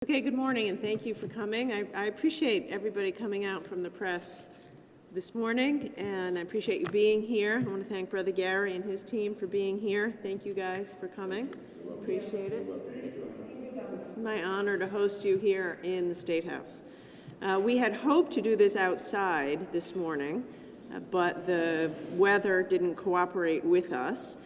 Okay, good morning, and thank you for coming. I appreciate everybody coming out from the press this morning, and I appreciate you being here. I want to thank Brother Gary and his team for being here. Thank you guys for coming. Appreciate it. It's my honor to host you here in the State House. We had hoped to do this outside this morning, but the weather didn't cooperate with us.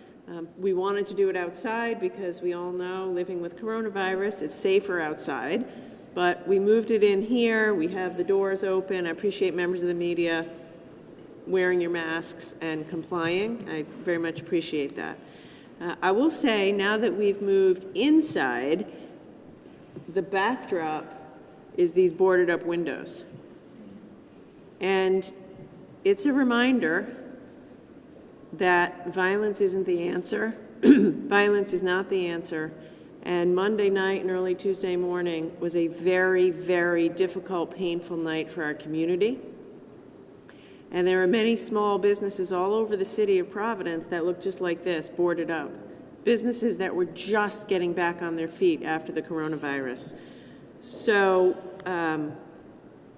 We wanted to do it outside because we all know living with coronavirus, it's safer outside. But we moved it in here. We have the doors open. I appreciate members of the media wearing your masks and complying. I very much appreciate that. I will say, now that we've moved inside, the backdrop is these boarded up windows. And it's a reminder that violence isn't the answer. Violence is not the answer. And Monday night and early Tuesday morning was a very, very difficult, painful night for our community. And there are many small businesses all over the city of Providence that look just like this, boarded up. Businesses that were just getting back on their feet after the coronavirus. So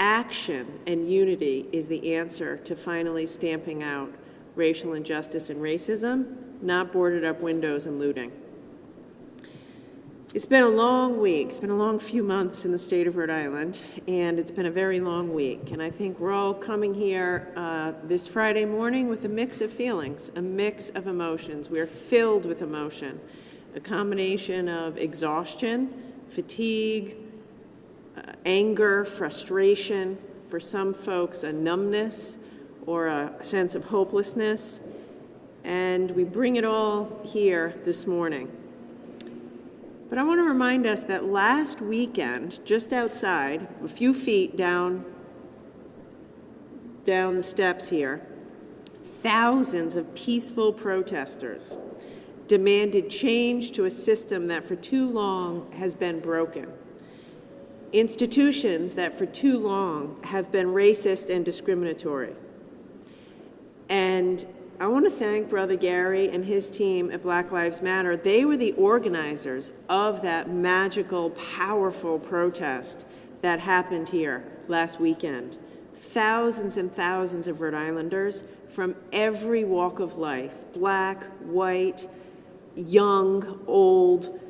action and unity is the answer to finally stamping out racial injustice and racism, not boarded up windows and looting. It's been a long week. It's been a long few months in the state of Rhode Island, and it's been a very long week. And I think we're all coming here this Friday morning with a mix of feelings, a mix of emotions. We're filled with emotion, a combination of exhaustion, fatigue, anger, frustration, for some folks a numbness, or a sense of hopelessness, and we bring it all here this morning. But I want to remind us that last weekend, just outside, a few feet down the steps here, thousands of peaceful protesters demanded change to a system that for too long has been broken. Institutions that for too long have been racist and discriminatory. And I want to thank Brother Gary and his team at Black Lives Matter. They were the organizers of that magical, powerful protest that happened here last weekend. Thousands and thousands of Rhode Islanders from every walk of life, black, white, young, old,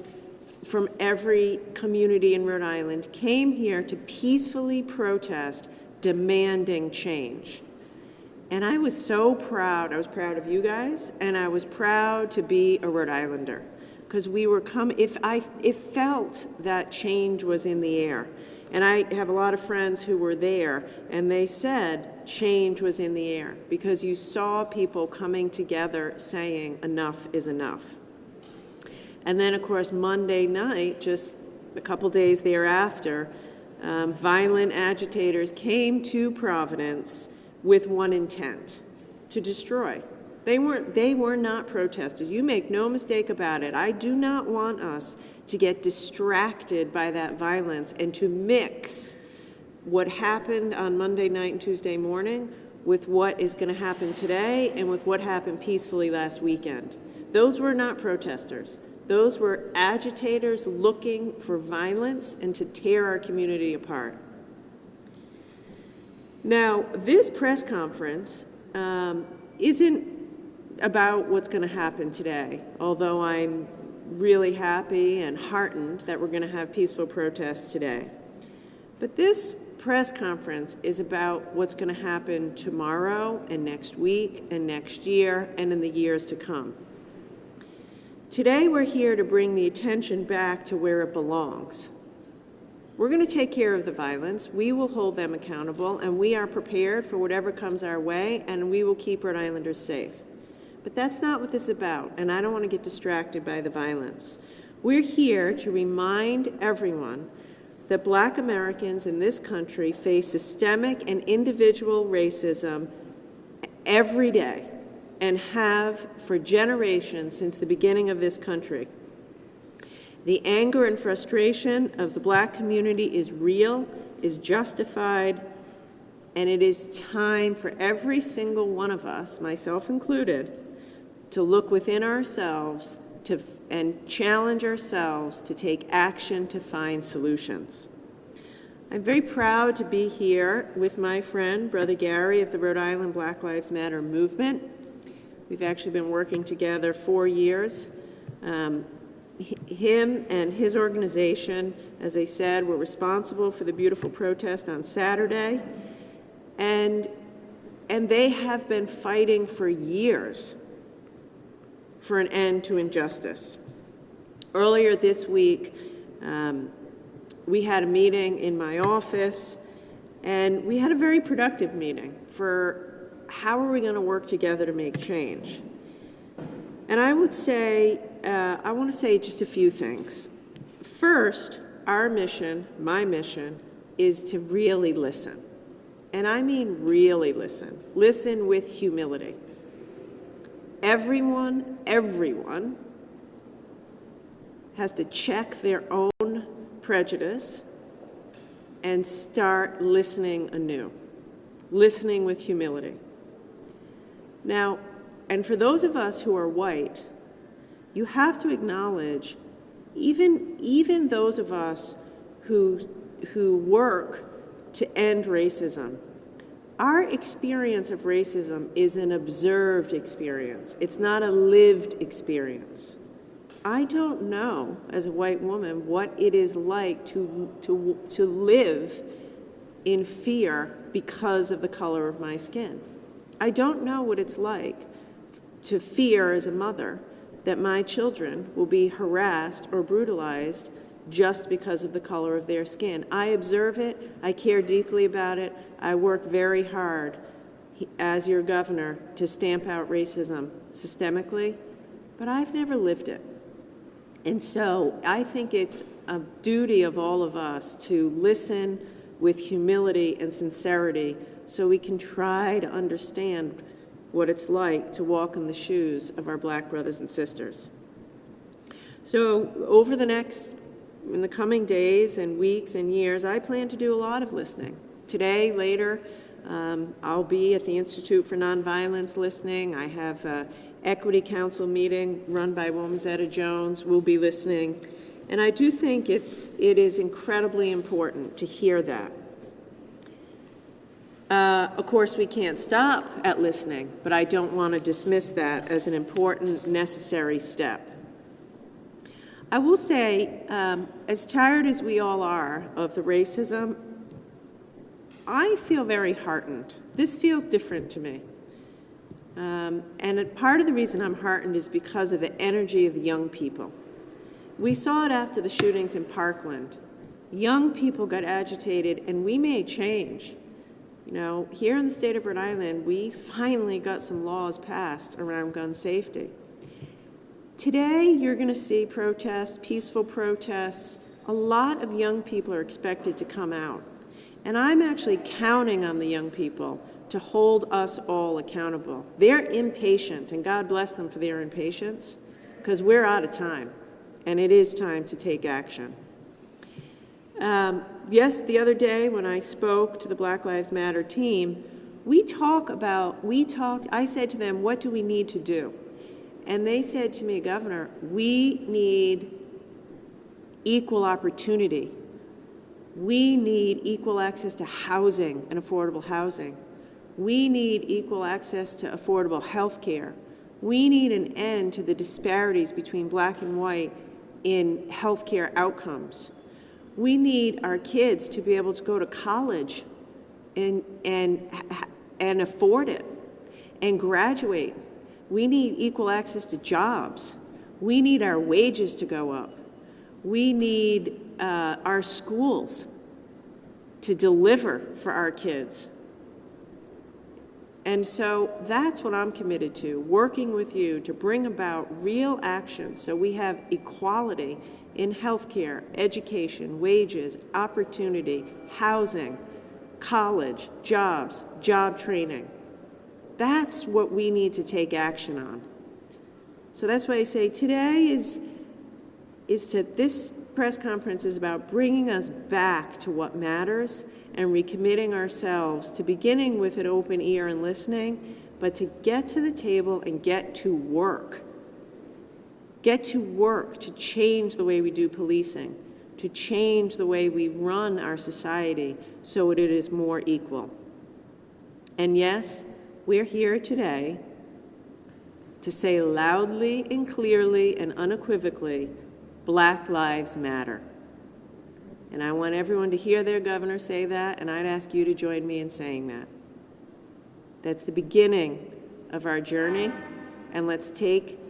from every community in Rhode Island, came here to peacefully protest, demanding change. And I was so proud. I was proud of you guys, and I was proud to be a Rhode Islander, because we were it felt that change was in the air. And I have a lot of friends who were there, and they said change was in the air, because you saw people coming together saying enough is enough. And then, of course, Monday night, just a couple days thereafter, violent agitators came to Providence with one intent: to destroy. They were not protesters. You make no mistake about it. I do not want us to get distracted by that violence and to mix what happened on Monday night and Tuesday morning with what is going to happen today and with what happened peacefully last weekend. Those were not protesters. Those were agitators looking for violence and to tear our community apart. Now, this press conference isn't about what's going to happen today, although I'm really happy and heartened that we're going to have peaceful protests today. But this press conference is about what's going to happen tomorrow and next week and next year and in the years to come. Today, we're here to bring the attention back to where it belongs. We're going to take care of the violence. We will hold them accountable, and we are prepared for whatever comes our way, and we will keep Rhode Islanders safe. But that's not what this is about, and I don't want to get distracted by the violence. We're here to remind everyone that Black Americans in this country face systemic and individual racism every day, and have for generations since the beginning of this country. The anger and frustration of the Black community is real, is justified, and it is time for every single one of us, myself included, to look within ourselves and challenge ourselves to take action to find solutions. I'm very proud to be here with my friend, Brother Gary of the Rhode Island Black Lives Matter movement. We've actually been working together 4 years. Him and his organization, as I said, were responsible for the beautiful protest on Saturday, and they have been fighting for years for an end to injustice. Earlier this week, we had a meeting in my office, and we had a very productive meeting for how are we going to work together to make change. And I would say, I want to say just a few things. First, our mission, my mission, is to really listen. And I mean really listen. Listen with humility. Everyone has to check their own prejudice and start listening anew, listening with humility. Now, and for those of us who are white, you have to acknowledge, even those of us who work to end racism, our experience of racism is an observed experience. It's not a lived experience. I don't know, as a white woman, what it is like to live in fear because of the color of my skin. I don't know what it's like to fear as a mother that my children will be harassed or brutalized just because of the color of their skin. I observe it, I care deeply about it, I work very hard as your governor to stamp out racism systemically, but I've never lived it. And so I think it's a duty of all of us to listen with humility and sincerity so we can try to understand what it's like to walk in the shoes of our black brothers and sisters. So in the coming days and weeks and years, I plan to do a lot of listening. Today, later, I'll be at the Institute for Nonviolence listening. I have an Equity Council meeting run by Womazetta Jones. We'll be listening. And I do think it is incredibly important to hear that. Of course, we can't stop at listening, but I don't want to dismiss that as an important, necessary step. I will say, as tired as we all are of the racism, I feel very heartened. This feels different to me. And part of the reason I'm heartened is because of the energy of the young people. We saw it after the shootings in Parkland. Young people got agitated, and we made change. You know, here in the state of Rhode Island, we finally got some laws passed around gun safety. Today, you're going to see protests, peaceful protests. A lot of young people are expected to come out. And I'm actually counting on the young people to hold us all accountable. They're impatient, and God bless them for their impatience, because we're out of time, and it is time to take action. Yes, the other day when I spoke to the Black Lives Matter team, I said to them, what do we need to do? And they said to me, Governor, we need equal opportunity. We need equal access to housing and affordable housing. We need equal access to affordable health care. We need an end to the disparities between black and white in health care outcomes. We need our kids to be able to go to college and afford it and graduate. We need equal access to jobs. We need our wages to go up. We need our schools to deliver for our kids. And so that's what I'm committed to, working with you to bring about real action so we have equality in healthcare, education, wages, opportunity, housing, college, jobs, job training. That's what we need to take action on. So that's why I say today this press conference is about bringing us back to what matters and recommitting ourselves to beginning with an open ear and listening, but to get to the table and get to work. get to work to change the way we do policing, to change the way we run our society so that it is more equal. And yes, we're here today to say loudly and clearly and unequivocally, Black Lives Matter. And I want everyone to hear their governor say that, and I'd ask you to join me in saying that. That's the beginning of our journey, and let's take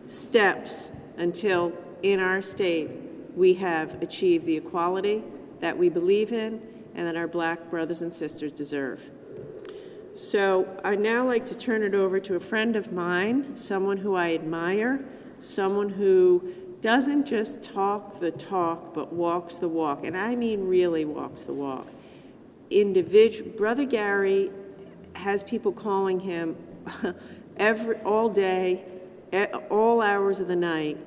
steps until in our state we have achieved the equality that we believe in and that our Black brothers and sisters deserve. So I'd now like to turn it over to a friend of mine, someone who I admire, someone who doesn't just talk the talk, but walks the walk, and I mean really walks the walk. Brother Gary has people calling him all day, all hours of the night,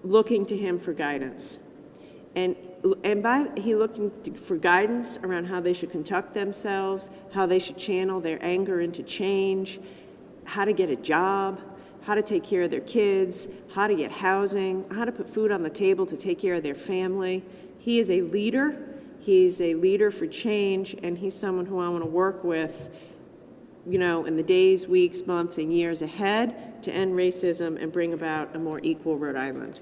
looking to him for guidance. And he looking for guidance around how they should conduct themselves, how they should channel their anger into change, how to get a job, how to take care of their kids, how to get housing, how to put food on the table to take care of their family. He is a leader. He's a leader for change, and he's someone who I want to work with, you know, in the days, weeks, months, and years ahead to end racism and bring about a more equal Rhode Island.